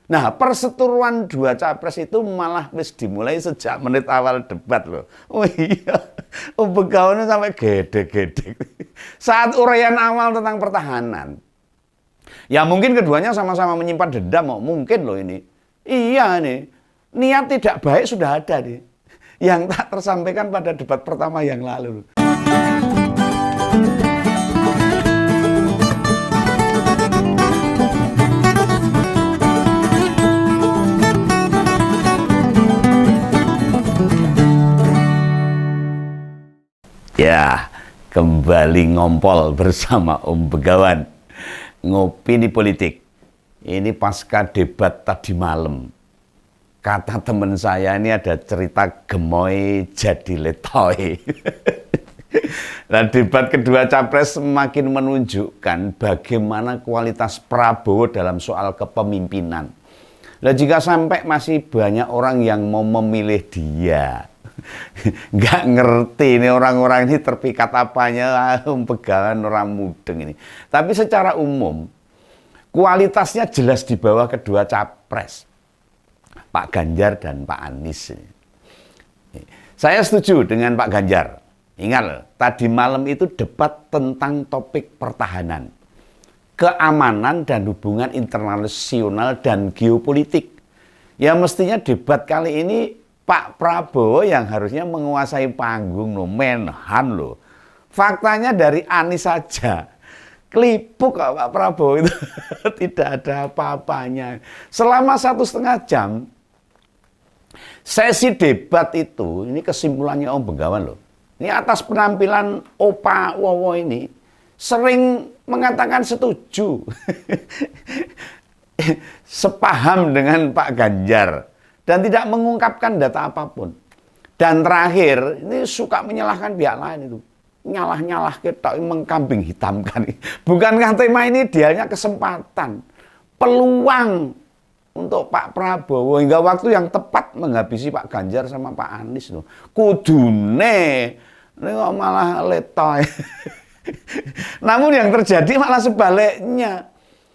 Nah, perseteruan dua capres itu malah wis dimulai sejak menit awal debat loh. Oh iya, Begawan sampai gede-gede. Saat uraian awal tentang pertahanan. Ya mungkin keduanya sama-sama menyimpan dendam, mungkin loh ini. Iya nih, niat tidak baik sudah ada nih. Yang tak tersampaikan pada debat pertama yang lalu. Ya, kembali ngompol bersama Om Begawan. Ngopini politik. Ini pasca debat tadi malam. Kata teman saya ini ada cerita gemoy jadi letoy. Nah, debat kedua capres semakin menunjukkan bagaimana kualitas Prabowo dalam soal kepemimpinan. Nah, jika sampai masih banyak orang yang mau memilih dia, nggak ngerti ini orang-orang ini terpikat apanya, Begawan orang mudeng ini. Tapi secara umum, kualitasnya jelas di bawah kedua capres, Pak Ganjar dan Pak Anies. Saya setuju dengan Pak Ganjar. Ingat, tadi malam itu debat tentang topik pertahanan, keamanan dan hubungan internasional dan geopolitik. Ya mestinya debat kali ini Pak Prabowo yang harusnya menguasai panggung loh, menhan loh. Faktanya dari Anies saja kelipuk kok Pak Prabowo itu tidak ada apa-apanya. Selama 1,5 jam sesi debat itu, ini kesimpulannya Om Begawan loh. Ini atas penampilan Opa Wowo ini sering mengatakan setuju, sepaham dengan Pak Ganjar, dan tidak mengungkapkan data apapun. Dan terakhir, ini suka menyalahkan pihak lain itu. Nyalah-nyalah kita mengkambing hitamkan. Bukankah tema ini idealnya kesempatan, peluang untuk Pak Prabowo hingga waktu yang tepat menghabisi Pak Ganjar sama Pak Anies loh. Kudune, ini kok malah letoy. Namun yang terjadi malah sebaliknya.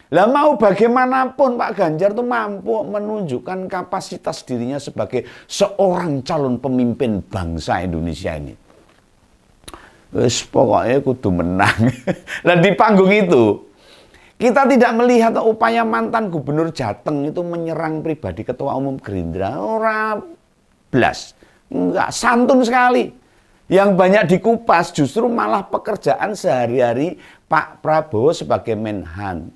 Lah mau bagaimanapun Pak Ganjar tuh mampu menunjukkan kapasitas dirinya sebagai seorang calon pemimpin bangsa Indonesia ini. Wes pokoknya kudu menang. Dan di panggung itu kita tidak melihat upaya mantan gubernur Jateng itu menyerang pribadi ketua umum Gerindra. Ora blas, enggak, santun sekali. Yang banyak dikupas justru malah pekerjaan sehari-hari Pak Prabowo sebagai menhan.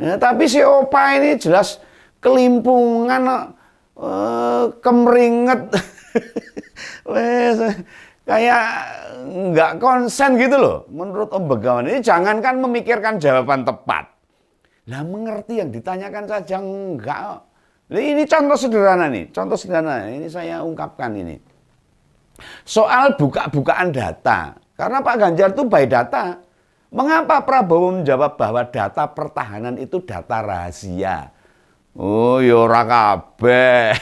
Ya, tapi si Opa ini jelas kelimpungan, kemeringet, kayak nggak konsen gitu loh. Menurut Om Begawan ini jangankan memikirkan jawaban tepat, lah mengerti yang ditanyakan saja enggak. Ini contoh sederhana nih, contoh sederhana. Ini saya ungkapkan ini. Soal buka-bukaan data, karena Pak Ganjar itu by data. Mengapa Prabowo menjawab bahwa data pertahanan itu data rahasia? Oh, ya ora kabeh.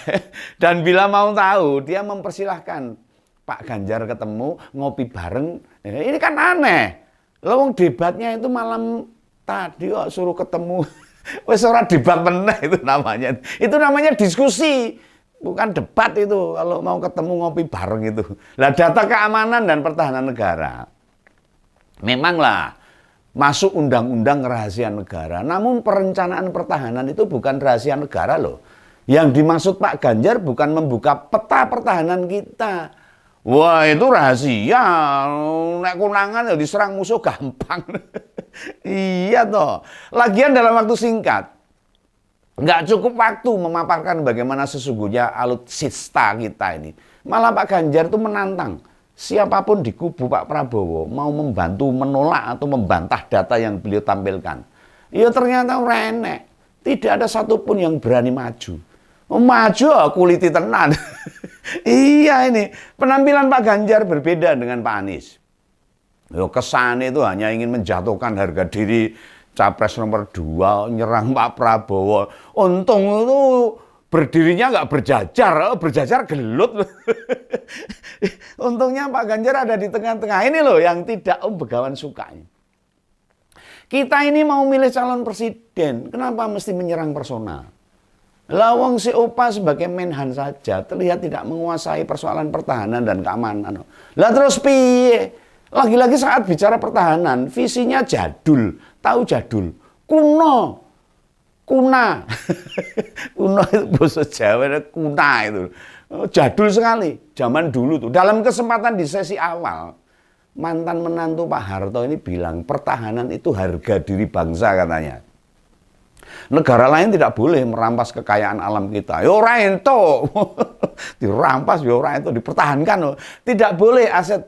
Dan bila mau tahu, dia mempersilahkan Pak Ganjar ketemu, ngopi bareng. Ini kan aneh. Lawang debatnya itu malam tadi kok suruh ketemu. Wes ora debat meneh itu namanya. Itu namanya diskusi. Bukan debat itu kalau mau ketemu ngopi bareng itu. Lah data keamanan dan pertahanan negara. Memanglah masuk undang-undang rahasia negara. Namun perencanaan pertahanan itu bukan rahasia negara loh. Yang dimaksud Pak Ganjar bukan membuka peta pertahanan kita. Wah itu rahasia. Nek kunangan ya diserang musuh gampang. Iya toh. Lagian dalam waktu singkat. Nggak cukup waktu memaparkan bagaimana sesungguhnya alutsista kita ini. Malah Pak Ganjar itu menantang siapapun di kubu Pak Prabowo mau membantu menolak atau membantah data yang beliau tampilkan. Ya ternyata renek. Tidak ada satupun yang berani maju. Maju kuliti tenan. Iya ini. Penampilan Pak Ganjar berbeda dengan Pak Anies. Yo kesan itu hanya ingin menjatuhkan harga diri Capres nomor 2, nyerang Pak Prabowo. Untung itu berdirinya nggak berjajar, berjajar gelut. Untungnya Pak Ganjar ada di tengah-tengah ini loh yang tidak Om Begawan suka. Kita ini mau milih calon presiden, kenapa mesti menyerang personal? Lawang si Opa sebagai Menhan saja terlihat tidak menguasai persoalan pertahanan dan keamanan. Lah terus piye? Lagi-lagi saat bicara pertahanan, visinya jadul, tahu jadul, kuno, kuna, kuno itu bahasa Jawa, kuna itu, jadul sekali, zaman dulu tuh. Dalam kesempatan di sesi awal, mantan menantu Pak Harto ini bilang pertahanan itu harga diri bangsa katanya. Negara lain tidak boleh merampas kekayaan alam kita. Yo ora ento. Dirampas yo ora ento, dipertahankan loh. Tidak boleh aset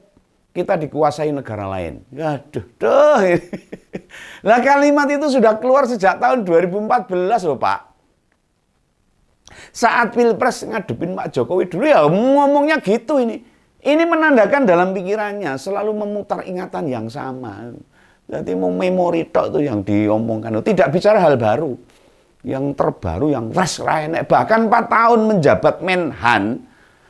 kita dikuasai negara lain. Aduh, duh. Lah kalimat itu sudah keluar sejak tahun 2014 loh, Pak. Saat Pilpres ngadepin Pak Jokowi dulu ya ngomongnya gitu ini. Ini menandakan dalam pikirannya selalu memutar ingatan yang sama. Jadi mau memori tok itu yang diomongkan, tidak bicara hal baru, yang terbaru, yang fresh rainek. Bahkan 4 tahun menjabat Menhan,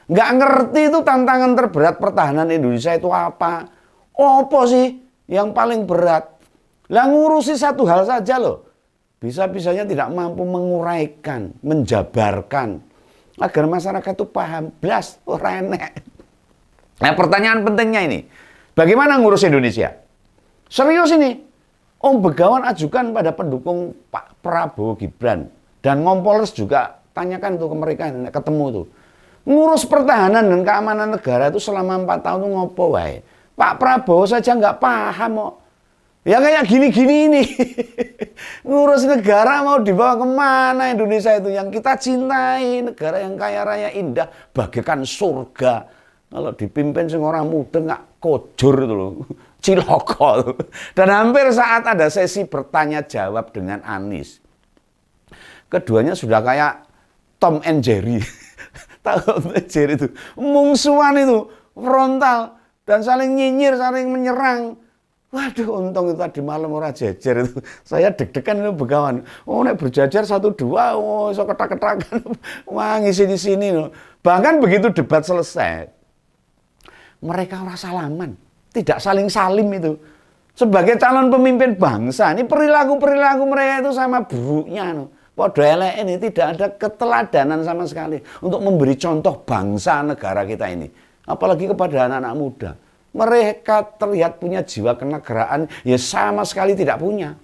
nggak ngerti itu tantangan terberat pertahanan Indonesia itu apa. Apa sih yang paling berat? Lah ngurusi satu hal saja loh, bisa-bisanya tidak mampu menguraikan, menjabarkan, agar masyarakat itu paham, blas, rainek. Nah pertanyaan pentingnya ini, bagaimana ngurus Indonesia? Serius ini, Om Begawan ajukan pada pendukung Pak Prabowo Gibran. Dan Ngompolres juga tanyakan tuh ke mereka, ketemu tuh. Ngurus pertahanan dan keamanan negara itu selama 4 tahun itu ngopo wae. Pak Prabowo saja nggak paham kok. Ya kayak gini-gini ini. Ngurus negara mau dibawa kemana Indonesia itu. Yang kita cintai, negara yang kaya raya indah, bagaikan surga. Kalau dipimpin orang muda nggak kojur itu loh. Ciloko. Dan hampir saat ada sesi bertanya jawab dengan Anies, keduanya sudah kayak Tom and Jerry. Tahu Tom and Jerry itu mungsuhan itu frontal dan saling nyinyir, saling menyerang. Waduh, untung itu tadi malam ora jejer itu. Saya deg-degan itu Begawan. Oh, nek berjajar 1-2, oh iso ketak-ketakan. Wah, ngisi di sini loh. Bahkan begitu debat selesai, mereka ora salaman. Tidak saling salim itu. Sebagai calon pemimpin bangsa, ini perilaku-perilaku mereka itu sama buruknya. Podo elek ini tidak ada keteladanan sama sekali untuk memberi contoh bangsa negara kita ini. Apalagi kepada anak-anak muda. Mereka terlihat punya jiwa kenegaraan, ya sama sekali tidak punya.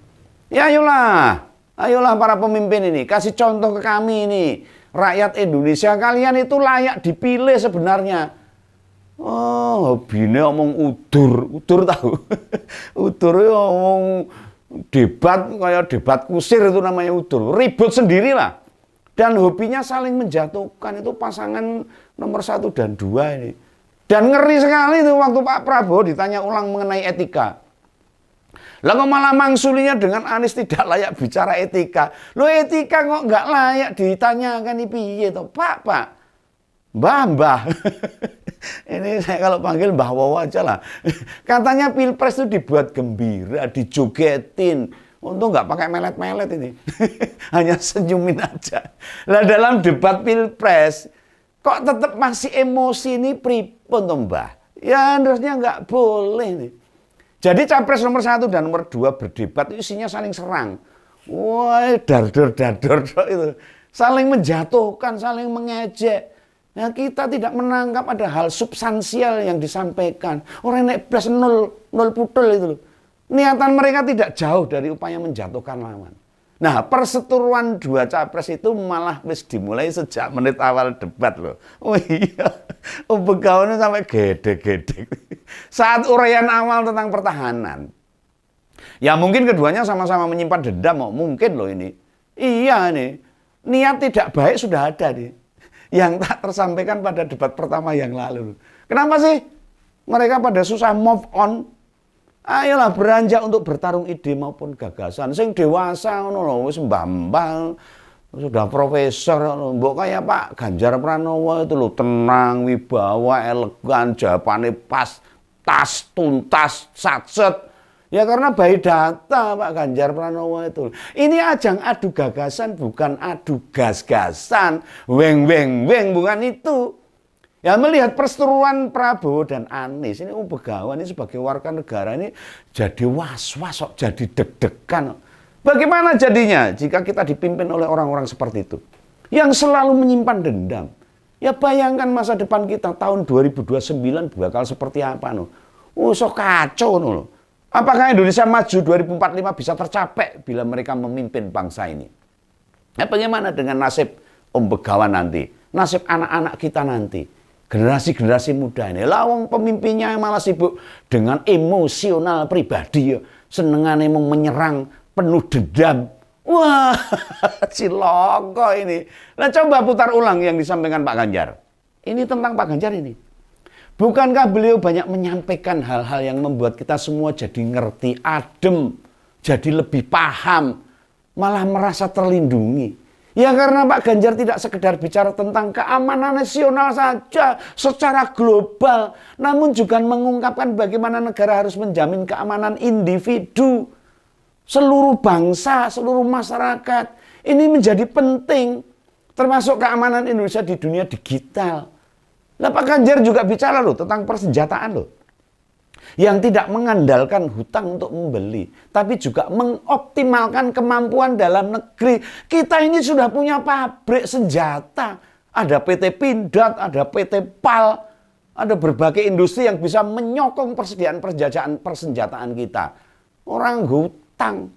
Ya ayolah para pemimpin ini, kasih contoh ke kami ini. Rakyat Indonesia, kalian itu layak dipilih sebenarnya. Oh, bine omong udur tahu. Udur itu omong debat, kayak debat kusir itu namanya udur. Ribut sendirilah. Dan hobinya saling menjatuhkan, itu pasangan nomor 1 dan 2 ini. Dan ngeri sekali itu waktu Pak Prabowo ditanya ulang mengenai etika. Lah kok malah mangsulinya dengan Anies tidak layak bicara etika. Lo etika kok nggak layak ditanyakan piye toh, Pak. Mbah. Ini saya kalau panggil Mbah Wowo aja lah. Katanya Pilpres itu dibuat gembira, dijogetin. Untung nggak pakai melet-melet ini. Hanya senyumin aja. Lah dalam debat Pilpres, kok tetap masih emosi ini pripun toh Mbah? Ya harusnya nggak boleh nih. Jadi capres nomor 1 dan nomor 2 berdebat itu isinya saling serang. Wah, dar-dor itu. Saling menjatuhkan, saling mengejek. Nah, kita tidak menangkap ada hal substansial yang disampaikan. Orang naik plus nol putul itu loh. Niatan mereka tidak jauh dari upaya menjatuhkan lawan. Nah, perseteruan 2 capres itu malah wis dimulai sejak menit awal debat loh. Oh iya, Begawan sampai gede-gede. Saat uraian awal tentang pertahanan. Ya mungkin keduanya sama-sama menyimpan dendam, mungkin loh ini. Iya nih, niat tidak baik sudah ada nih. Yang tak tersampaikan pada debat pertama yang lalu. Kenapa sih mereka pada susah move on? Ayolah beranjak untuk bertarung ide maupun gagasan. Sing dewasa ngono lho, wis mbambang, sudah profesor, mbok kayak Pak Ganjar Pranowo itu lho, tenang, wibawa, elegan, jawabannya pas, tas, tuntas, satset. Ya karena bayi data Pak Ganjar Pranowo itu. Ini ajang adu gagasan bukan adu gas-gasan. Weng bukan itu. Ya melihat perseteruan Prabowo dan Anies ini Begawan ini sebagai warga negara ini jadi was-was, jadi deg-degan. Bagaimana jadinya jika kita dipimpin oleh orang-orang seperti itu? yang selalu menyimpan dendam. Ya bayangkan masa depan kita tahun 2029 bakal seperti apa no. So kacau no. Apakah Indonesia maju 2045 bisa tercapai bila mereka memimpin bangsa ini? Nah, bagaimana dengan nasib Om Begawan nanti? Nasib anak-anak kita nanti? Generasi-generasi muda ini. Lawang pemimpinnya malah sibuk dengan emosional pribadi. Senengannya mau menyerang penuh dendam. Wah, ciloko ini. Nah, coba putar ulang yang disampaikan Pak Ganjar. Ini tentang Pak Ganjar ini. Bukankah beliau banyak menyampaikan hal-hal yang membuat kita semua jadi ngerti, adem, jadi lebih paham, malah merasa terlindungi. Ya karena Pak Ganjar tidak sekedar bicara tentang keamanan nasional saja secara global, namun juga mengungkapkan bagaimana negara harus menjamin keamanan individu, seluruh bangsa, seluruh masyarakat. Ini menjadi penting, termasuk keamanan Indonesia di dunia digital. Nah, Pak Ganjar juga bicara loh tentang persenjataan loh. Yang tidak mengandalkan hutang untuk membeli, tapi juga mengoptimalkan kemampuan dalam negeri. Kita ini sudah punya pabrik senjata. Ada PT Pindad, ada PT PAL, ada berbagai industri yang bisa menyokong persediaan persenjataan kita. Orang hutang.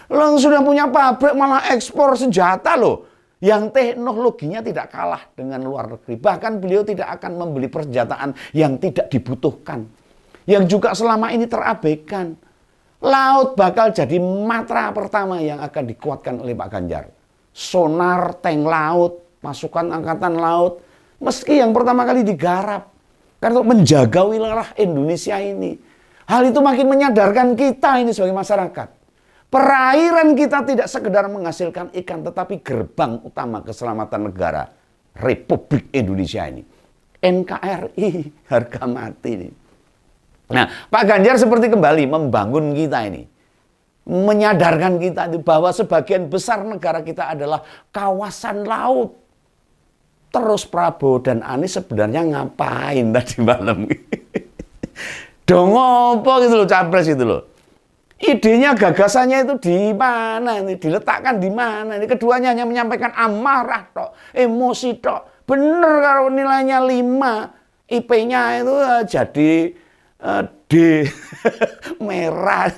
Lo sudah punya pabrik malah ekspor senjata loh. Yang teknologinya tidak kalah dengan luar negeri. Bahkan beliau tidak akan membeli persenjataan yang tidak dibutuhkan. Yang juga selama ini terabaikan. Laut bakal jadi matra pertama yang akan dikuatkan oleh Pak Ganjar. Sonar, tank laut, pasukan angkatan laut. Meski yang pertama kali digarap. Karena untuk menjaga wilayah Indonesia ini. Hal itu makin menyadarkan kita ini sebagai masyarakat. Perairan kita tidak sekedar menghasilkan ikan, tetapi gerbang utama keselamatan negara Republik Indonesia ini. NKRI, harga mati ini. Nah, Pak Ganjar seperti kembali membangun kita ini. Menyadarkan kita bahwa sebagian besar negara kita adalah kawasan laut. Terus Prabowo dan Anies sebenarnya ngapain tadi malam? Dong apa gitu loh, capres itu loh. Idenya, gagasannya itu di mana ini? Diletakkan di mana? Ini keduanya hanya menyampaikan amarah tok, emosi tok. Bener kalau nilainya 5, IP-nya itu jadi D merah,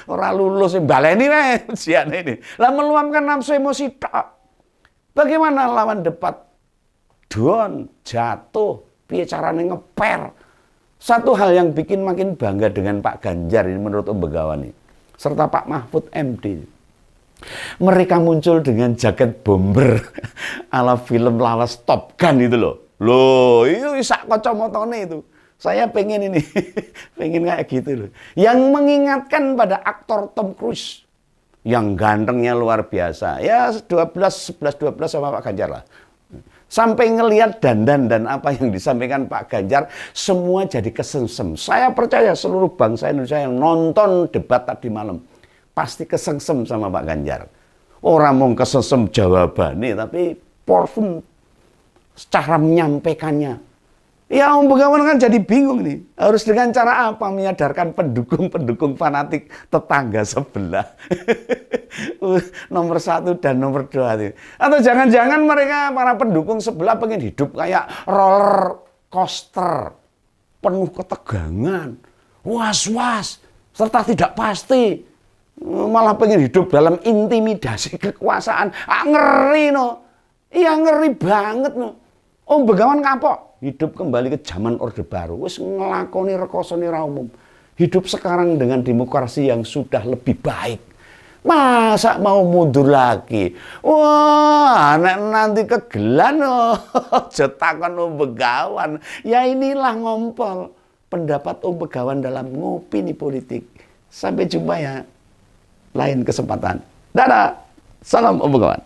orang lulus baleni ujian ini. Lah meluapkan nafsu emosi tok. Bagaimana lawan debat? Down, jatuh, piye carane ngeper. Satu hal yang bikin makin bangga dengan Pak Ganjar ini menurut Om Begawan ini, serta Pak Mahfud MD. Mereka muncul dengan jaket bomber ala film lawas Top Gun itu loh. Loh, itu sak kacamotone itu. Saya pengen ini, pengen kayak gitu loh. Yang mengingatkan pada aktor Tom Cruise yang gantengnya luar biasa. Ya 11, 12 sama Pak Ganjar lah. Sampai ngelihat dandan dan apa yang disampaikan Pak Ganjar, semua jadi kesengsem. Saya percaya seluruh bangsa Indonesia yang nonton debat tadi malam pasti kesengsem sama Pak Ganjar. Orang mau kesengsem jawabannya, tapi porsi cara menyampaikannya. Ya Om Begawan kan jadi bingung nih. Harus dengan cara apa menyadarkan pendukung-pendukung fanatik tetangga sebelah. Nomor 1 dan nomor 2. Atau jangan-jangan mereka para pendukung sebelah pengen hidup kayak roller coaster. Penuh ketegangan. Was-was. Serta tidak pasti. Malah pengen hidup dalam intimidasi kekuasaan. Ngeri no. Iya ngeri banget no. Om Begawan kapok. Hidup kembali ke zaman Orde Baru. Wis ngelakoni rekosone ra umum. Hidup sekarang dengan demokrasi yang sudah lebih baik. Masa mau mundur lagi? Wah, nanti kegelan oh. Jetakon Om Begawan. Ya inilah ngompol pendapat Om Begawan dalam ngopini politik. Sampai jumpa ya lain kesempatan. Dadah. Salam Om Begawan.